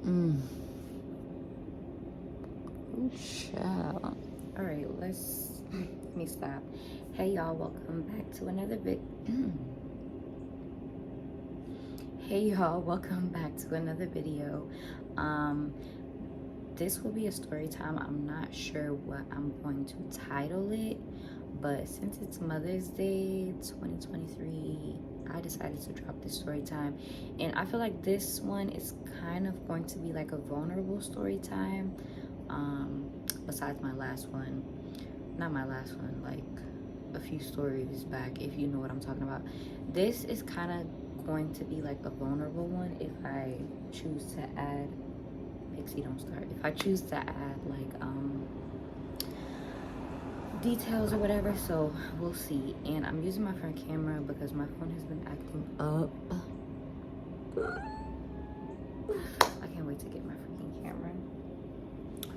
Child. All right, let me stop. Hey y'all, welcome back to another Hey y'all, welcome back to another video. This will be a story time. I'm not sure what I'm going to title it, but since it's Mother's Day 2023, I decided to drop this story time, and I feel like this one is kind of going to be like a vulnerable story time. Besides my last one, not my last one, like a few stories back, if you know what I'm talking about. This is kind of going to be like a vulnerable one if I choose to add, Pixie don't start, if I choose to add like details or whatever, so we'll see. And I'm using my front camera because my phone has been acting up. I can't wait to get my freaking camera.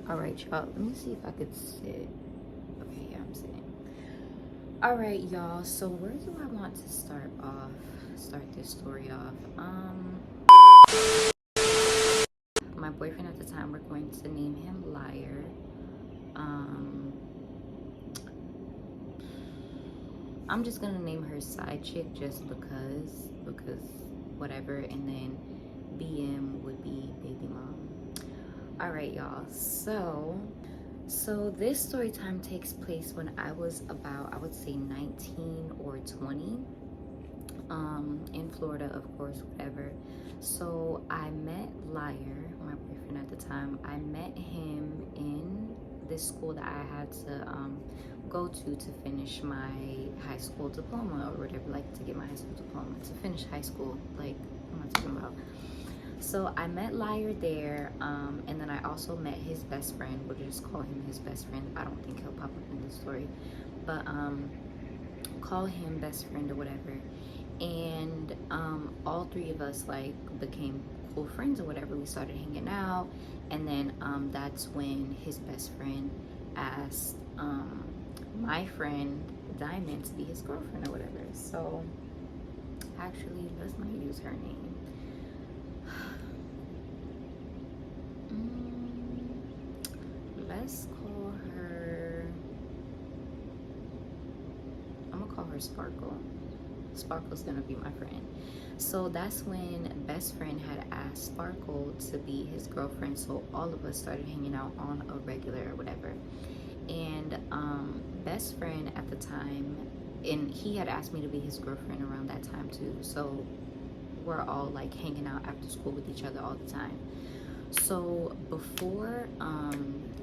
All right, y'all, let me see if I could sit. Okay, yeah, I'm sitting. All right, y'all, so where do I want to start this story off? My boyfriend at the time, we're going to name him Liar. I'm just gonna name her side chick just because whatever, and then BM would be baby mom. All right, y'all, so this story time takes place when I was about, I would say 19 or 20, in Florida, of course, whatever. So I met Liar, my boyfriend at the time. I met him in this school that I had to go to finish my high school diploma or whatever, like to get my high school diploma, to finish high school, like, what am I talking about? So I met Liar there, and then I also met his best friend. We'll just call him his best friend. I don't think he'll pop up in this story, but call him best friend or whatever. And all three of us like became cool friends or whatever. We started hanging out, and then that's when his best friend asked my friend Diamond to be his girlfriend or whatever. So actually, let's not use her name. Let's call her, I'm gonna call her Sparkle. Sparkle's gonna be my friend. So that's when best friend had asked Sparkle to be his girlfriend, so all of us started hanging out on a regular or whatever. And best friend at the time, and he had asked me to be his girlfriend around that time too, so we're all like hanging out after school with each other all the time. So before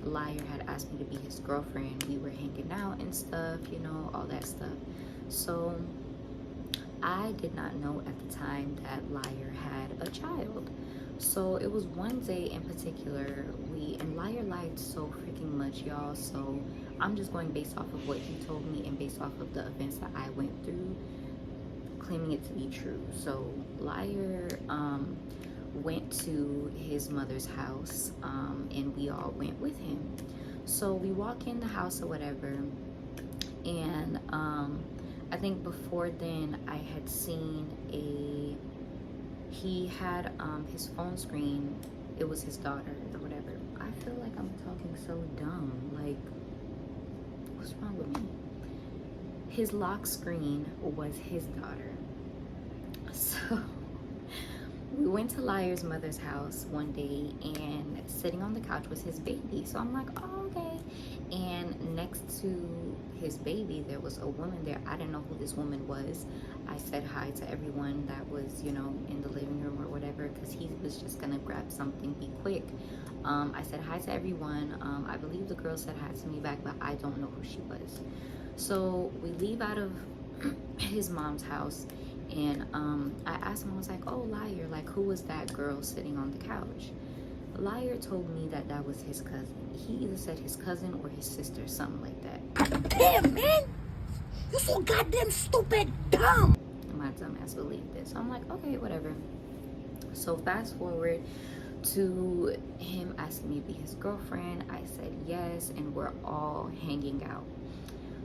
Liar had asked me to be his girlfriend, we were hanging out and stuff, you know, all that stuff. So I did not know at the time that Liar had a child. So it was one day in particular, and Liar lied so freaking much, y'all. So I'm just going based off of what he told me and based off of the events that I went through, claiming it to be true. So Liar went to his mother's house, and we all went with him. So we walk in the house or whatever, and I think before then I had seen he had his phone screen, it was his daughter or whatever. I feel like I'm talking so dumb, like, what's wrong with me? His lock screen was his daughter. So we went to Liar's mother's house one day, and sitting on the couch was his baby. So I'm like, oh, okay. And next to his baby, there was a woman there. I didn't know who this woman was. I said hi to everyone that was, you know, in the living room or whatever, because he was just gonna grab something, be quick. I said hi to everyone. I believe the girl said hi to me back, but I don't know who she was. So we leave out of his mom's house, and I asked him, I was like, oh, Liar, like, who was that girl sitting on the couch? Liar told me that that was his cousin. He either said his cousin or his sister, something like that. Damn, man! You're so goddamn stupid, dumb! My dumb ass believed this. So I'm like, okay, whatever. So fast forward to him asking me to be his girlfriend. I said yes, and we're all hanging out.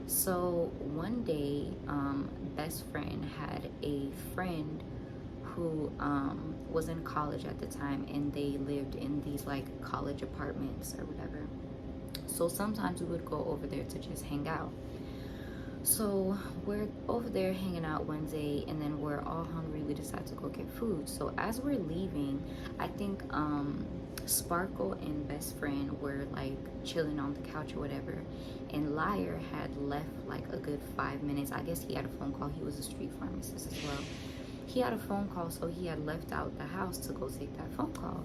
So one day, best friend had a friend who was in college at the time, and they lived in these like college apartments or whatever. So sometimes we would go over there to just hang out. So we're over there hanging out one day, and then we're all hungry. We decide to go get food. So as we're leaving, I think Sparkle and best friend were like chilling on the couch or whatever, and Liar had left like a good 5 minutes. I guess he had a phone call. He was a street pharmacist as well. He had a phone call, so he had left out the house to go take that phone call.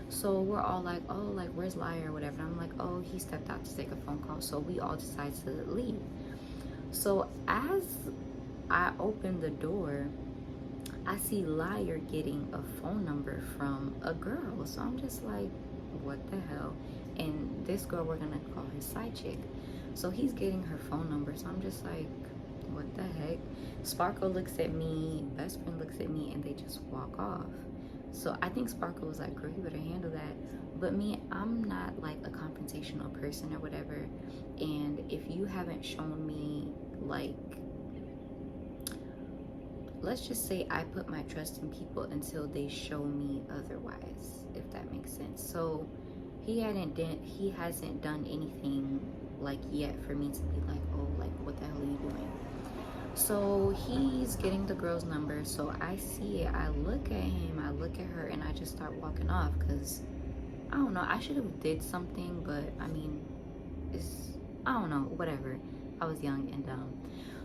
So we're all like, oh, like, where's Liar or whatever. And I'm like, oh, he stepped out to take a phone call. So we all decide to leave. So as I open the door, I see Liar getting a phone number from a girl. So I'm just like, what the hell? And this girl, we're gonna call her side chick. So he's getting her phone number. So I'm just like, what the heck? Sparkle looks at me, best friend looks at me, and they just walk off. So I think Sparkle was like, girl, you better handle that. But me, I'm not like a confrontational person or whatever. And if you haven't shown me, like, let's just say I put my trust in people until they show me otherwise, if that makes sense. So he hasn't done anything like yet for me to be like, oh, like, what the hell are you doing? So he's getting the girl's number. So I see it, I look at him, I look at her, and I just start walking off, because I don't know, I should have did something, but I mean, I don't know, whatever. I was young and dumb.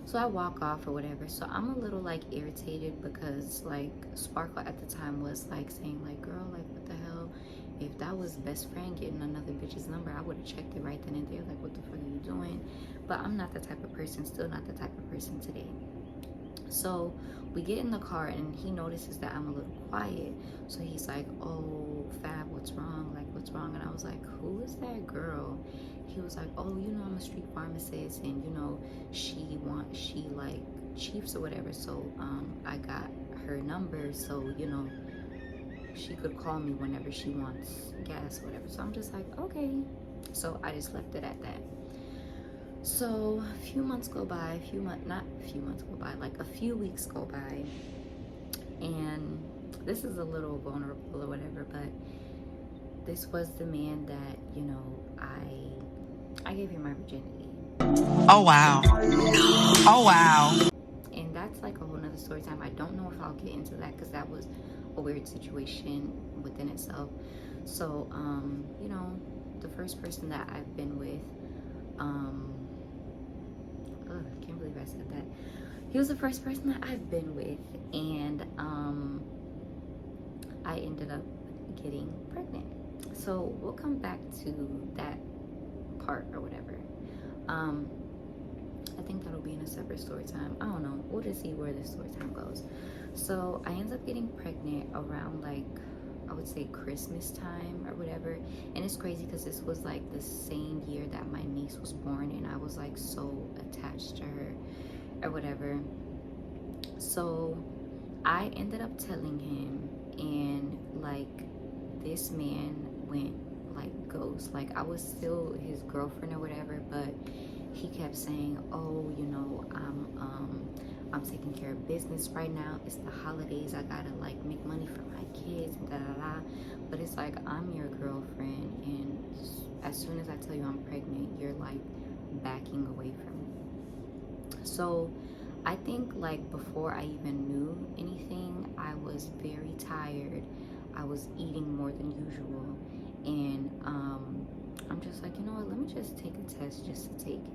So I walk off or whatever. So I'm a little like irritated, because like Sparkle at the time was like saying like, girl, like, what the hell? If that was best friend getting another bitch's number, I would have checked it right then and there. Like, what the fuck are you doing? But I'm not the type of person, still not the type of person today. So we get in the car, and he notices that I'm a little quiet. So he's like, oh, Fab, what's wrong? Like, what's wrong? And I was like, who is that girl? He was like, oh, you know, I'm a street pharmacist, and you know, she like Chiefs or whatever. So I got her number, so you know, she could call me whenever she wants gas or whatever. So I'm just like, okay. So I just left it at that. So a few months go by, like a few weeks go by, and this is a little vulnerable or whatever, but this was the man that, you know, I gave him my virginity. Oh wow. Oh wow. And that's like a whole nother story time. I don't know if I'll get into that, because that was a weird situation within itself. So you know, the first person that I've been with, I can't believe I said that. He was the first person that I've been with, and I ended up getting pregnant. So we'll come back to that part or whatever. I think that'll be in a separate story time. I don't know. We'll just see where this story time goes. So I ended up getting pregnant around, like, I would say Christmas time or whatever. And it's crazy because this was like the same year that my niece was born, and I was like so attached to her or whatever. So I ended up telling him, and like this man went like ghost. Like, I was still his girlfriend or whatever, but he kept saying, oh, you know, I'm taking care of business right now. It's the holidays. I gotta like make money for my kids and da da da. But it's like, I'm your girlfriend, and as soon as I tell you I'm pregnant, you're like backing away from me. So I think like before I even knew anything, I was very tired. I was eating more than usual, and I'm just like, you know what? Let me just take a test just to take it.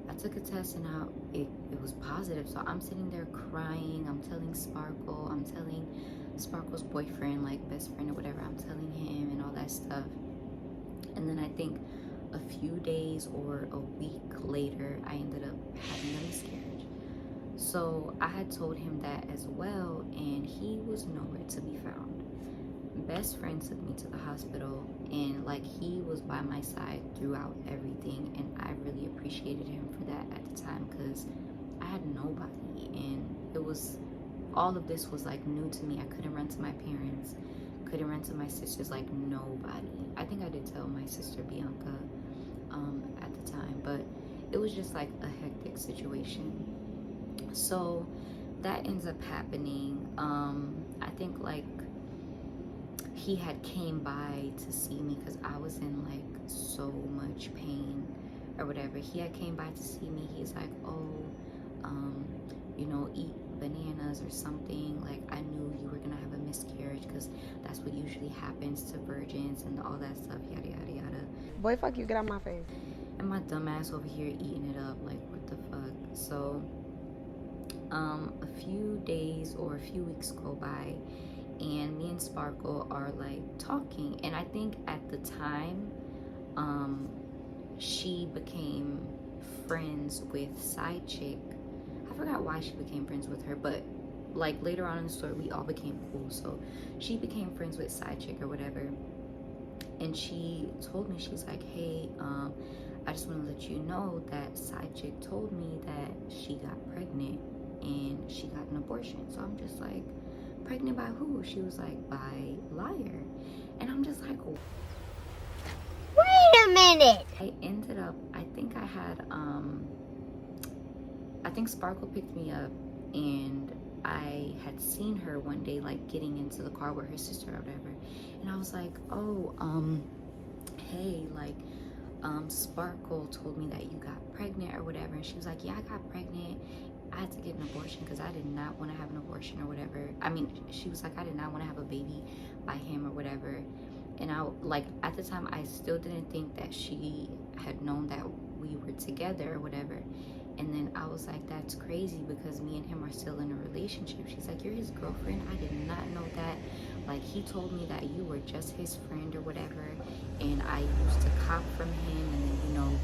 I took a test, and it was positive. So I'm sitting there crying. I'm telling Sparkle. I'm telling Sparkle's boyfriend, like best friend or whatever. I'm telling him and all that stuff. And then I think a few days or a week later, I ended up having a miscarriage. So I had told him that as well, and he was nowhere to be found. Best friend took me to the hospital, and like he was by my side throughout everything, and I really appreciated him for that at the time, because I had nobody, and it was, all of this was like new to me. I couldn't run to my parents, couldn't run to my sisters, like nobody. I think I did tell my sister Bianca at the time, but it was just like a hectic situation. So that ends up happening. I think like he had came by to see me because I was in like so much pain or whatever. He had came by to see me. He's like, oh, you know, eat bananas or something. Like, I knew you were gonna have a miscarriage because that's what usually happens to virgins and all that stuff, yada yada yada. Boy, fuck you, get out my face. And my dumb ass over here eating it up, like, what the fuck. So a few days or a few weeks go by, and me and Sparkle are like talking, and I think at the time she became friends with side chick. I forgot why she became friends with her, but like later on in the story we all became cool. So she became friends with side chick or whatever, and she told me, she's like, hey, I just want to let you know that side chick told me that she got pregnant and she got an abortion. So I'm just like, pregnant by who? She was like, by Liar. And I'm just like, oh. Wait a minute. I ended up, I think I had I think Sparkle picked me up, and I had seen her one day like getting into the car with her sister or whatever, and I was like, oh, hey, like, Sparkle told me that you got pregnant or whatever. And she was like, yeah, I got pregnant. I had to get an abortion because I did not want to have an abortion or whatever. I mean, she was like, I did not want to have a baby by him or whatever. And I, like, at the time, I still didn't think that she had known that we were together or whatever. And then I was like, that's crazy because me and him are still in a relationship. She's like, you're his girlfriend? I did not know that. Like, he told me that you were just his friend or whatever. And I used to cop from him. And then, you know,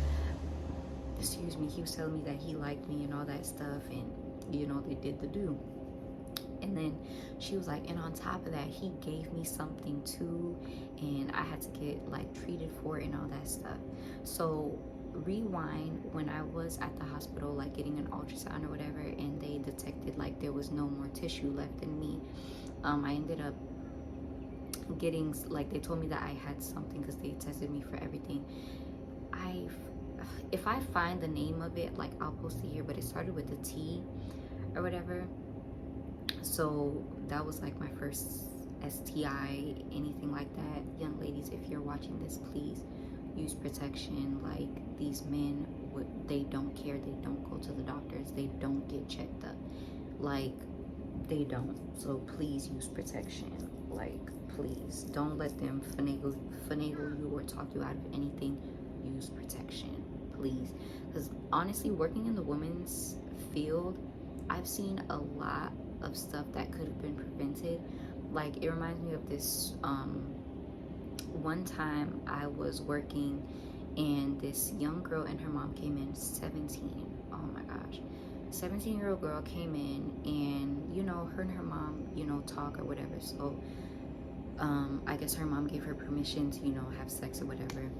excuse me, he was telling me that he liked me and all that stuff. And, you know, they did the do. And then she was like, and on top of that, he gave me something too. And I had to get, like, treated for it and all that stuff. So rewind, when I was at the hospital, like getting an ultrasound or whatever, and they detected like there was no more tissue left in me, I ended up getting, like, they told me that I had something because they tested me for everything. If I find the name of it, like, I'll post it here, but it started with a T or whatever. So that was like my first STI, anything like that. Young ladies, if you're watching this, please use protection. Like, these men, they don't care. They don't go to the doctors. They don't get checked up. Like, they don't. So please use protection. Like, please don't let them finagle you or talk you out of anything. Use protection, please. Because honestly, working in the women's field, I've seen a lot of stuff that could have been prevented. Like, it reminds me of this one time I was working, and this young girl and her mom came in, 17. Oh my gosh. 17-year-old girl came in, and, you know, her and her mom, you know, talk or whatever. So I guess her mom gave her permission to, you know, have sex or whatever.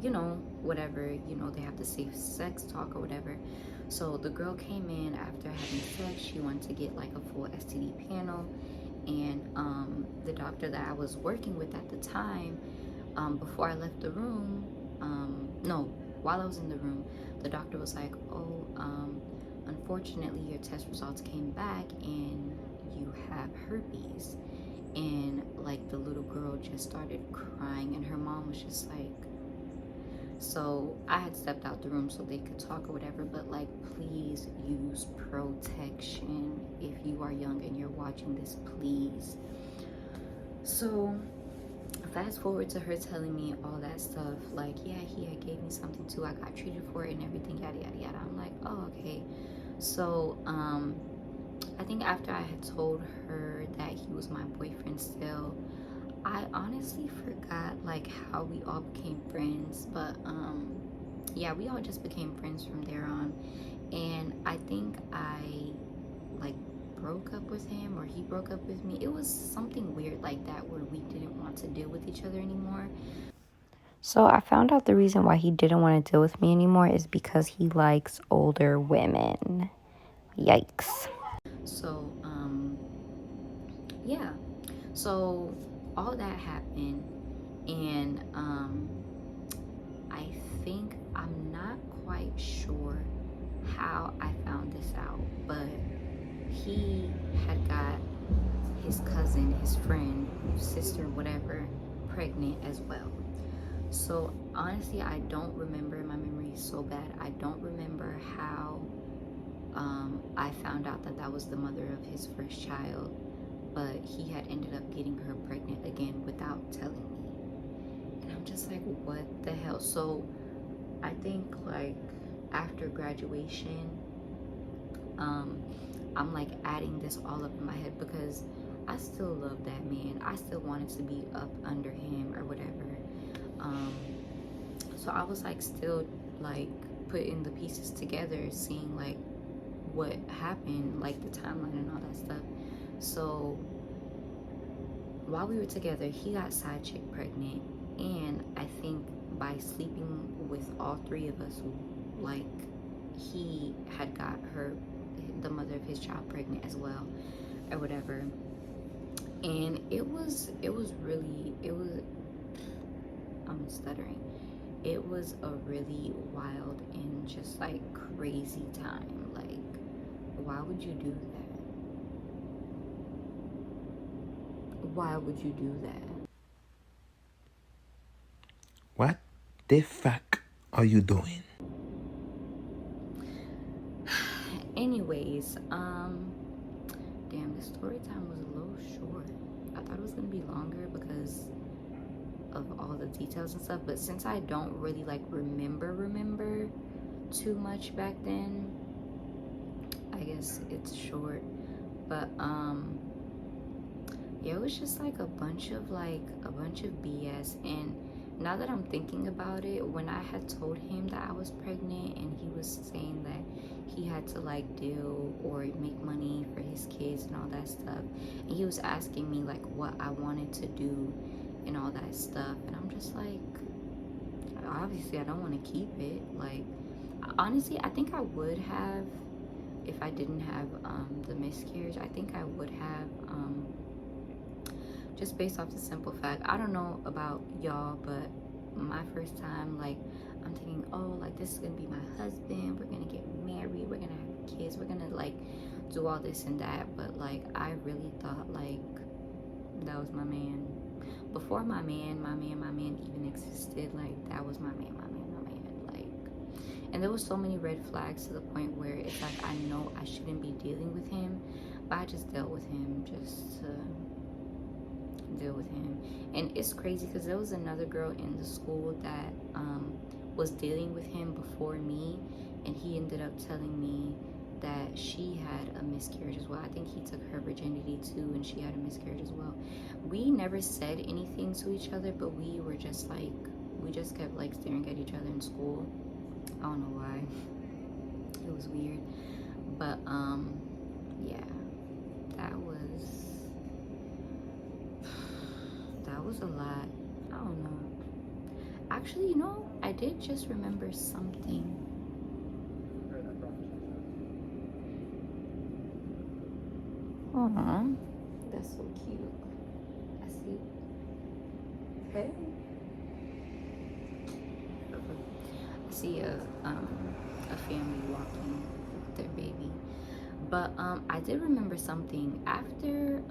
You know, whatever, you know, they have the safe sex talk or whatever. So the girl came in after having sex. She wanted to get like a full STD panel. And the doctor that I was working with at the time, before I left the room, while I was in the room, the doctor was like, oh, unfortunately your test results came back and you have herpes. And like, the little girl just started crying, and her mom was just like, so I had stepped out the room so they could talk or whatever, but like, please use protection if you are young and you're watching this, please. So fast forward to her telling me all that stuff, like, yeah, he had gave me something too, I got treated for it and everything, yada yada yada. I'm like, oh, okay. So I think after I had told her that he was my boyfriend still, I honestly forgot like how we all became friends, but yeah, we all just became friends from there on. And I think I like broke up with him, or he broke up with me. It was something weird like that where we didn't want to deal with each other anymore. So I found out the reason why he didn't want to deal with me anymore is because he likes older women. Yikes. So yeah, so all that happened, and I think, I'm not quite sure how I found this out, but he had got his cousin, his friend, sister, whatever, pregnant as well. So honestly, I don't remember. My memory is so bad. I don't remember how I found out that that was the mother of his first child, but he had ended up getting her pregnant again without telling me. And I'm just like, what the hell? So I think like after graduation, I'm like adding this all up in my head because I still love that man. I still wanted to be up under him or whatever. So I was like still like putting the pieces together, seeing like what happened, like the timeline and all that stuff. So while we were together, he got side chick pregnant, and I think by sleeping with all three of us, like he had got her, the mother of his child, pregnant as well, or whatever. And it was really, I'm stuttering. It was a really wild and just like crazy time. Like, why would you do that? Why would you do that? What the fuck are you doing? Anyways, damn, the story time was a little short. I thought it was gonna be longer because of all the details and stuff, but since I don't really like remember too much back then, I guess it's short. But yeah, it was just like a bunch of BS. And now that I'm thinking about it, when I had told him that I was pregnant and he was saying that he had to like deal or make money for his kids and all that stuff, and he was asking me like what I wanted to do and all that stuff, and I'm just like, obviously I don't want to keep it. Like, honestly, I think I would have, if I didn't have the miscarriage, I think I would have, just based off the simple fact, I don't know about y'all, but my first time, like, I'm thinking, oh, like, this is gonna be my husband, we're gonna get married, we're gonna have kids, we're gonna like do all this and that. But like, I really thought like that was my man. Before my man even existed, like that was my man. Like, and there was so many red flags to the point where it's like I know I shouldn't be dealing with him, but I just dealt with him just to deal with him. And it's crazy because there was another girl in the school that was dealing with him before me, and he ended up telling me that she had a miscarriage as well. I think he took her virginity too, and she had a miscarriage as well. We never said anything to each other, but we were just like, we just kept like staring at each other in school. I don't know why. It was weird. But yeah, that was a lot. I don't know. Actually, you know, I did just remember something. Aw, that's so cute. I see. Hey. I see a family walking with their baby. But I did remember something. After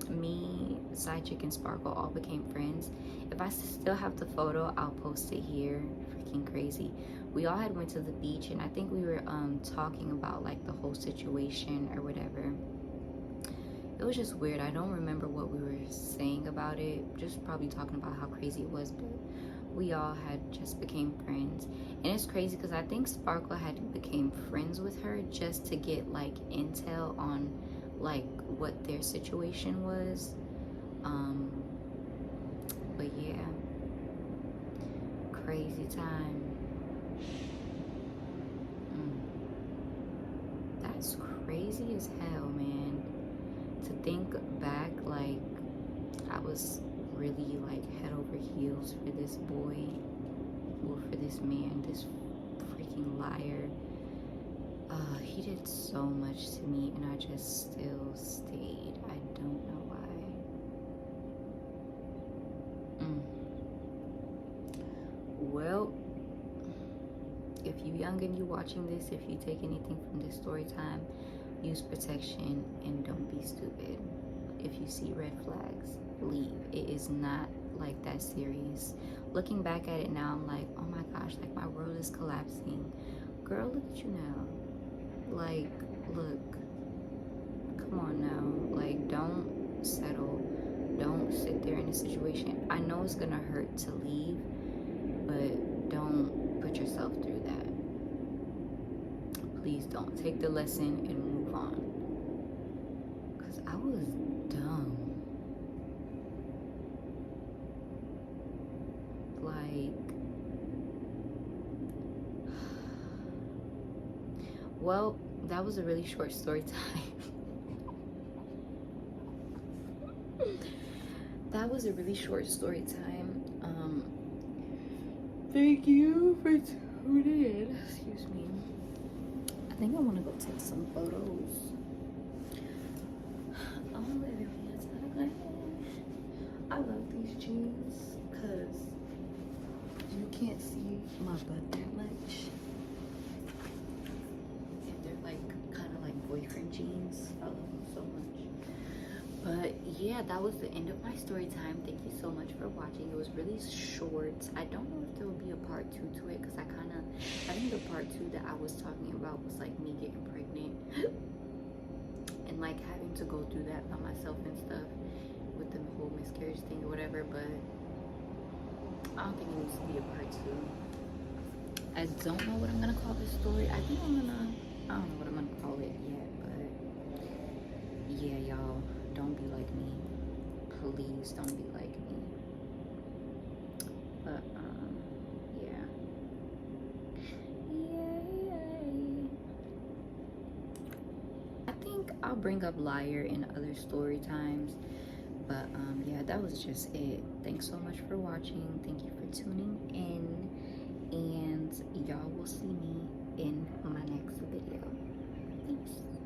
me, Side Chick, and Sparkle all became friends, if I still have the photo, I'll post it here. Freaking crazy. We all had went to the beach, and I think we were talking about like the whole situation or whatever. It was just weird. I don't remember what we were saying about it. Just probably talking about how crazy it was, but we all had just became friends. And it's crazy because I think Sparkle had became friends with her just to get like intel on like what their situation was. But yeah, crazy time. That's crazy as hell, man. To think back, like I was really like head over heels for this boy, or for this man, this freaking liar. He did so much to me, and I just still stayed. I don't know why. Well, if you young and you watching this, if you take anything from this story time, use protection and don't be stupid. if you see red flags, leave. It is not like that serious. Looking back at it now, I'm like, oh my gosh, like my world is collapsing. Girl, look at you now. Like, look, come on now. Like, don't settle. Don't sit there in a situation. I know it's gonna hurt to leave, but don't put yourself through that. Please don't. Take the lesson and move on. Because I was dumb. Like, well, that was a really short story time. That was a really short story time. Thank you for tuning in. Excuse me. I think I want to go take some photos. Oh, I love these jeans because you can't see my butt that much. And they're like kind of like boyfriend jeans. I love them so much. But yeah, that was the end of my story time. Thank you so much for watching. It was really short. I don't know if there will be a part 2 to it because I think the part 2 that I was talking about was like me getting pregnant and like having to go through that by myself and stuff with the whole miscarriage thing or whatever. But I don't think it needs to be a part 2. I don't know what I'm gonna call this story. I don't know what I'm gonna call it yet, but yeah, y'all, don't be like me. Please don't be like me. But yeah. Yay. I think I'll bring up liar in other story times. But yeah, that was just it. Thanks so much for watching. Thank you for tuning in. And y'all will see me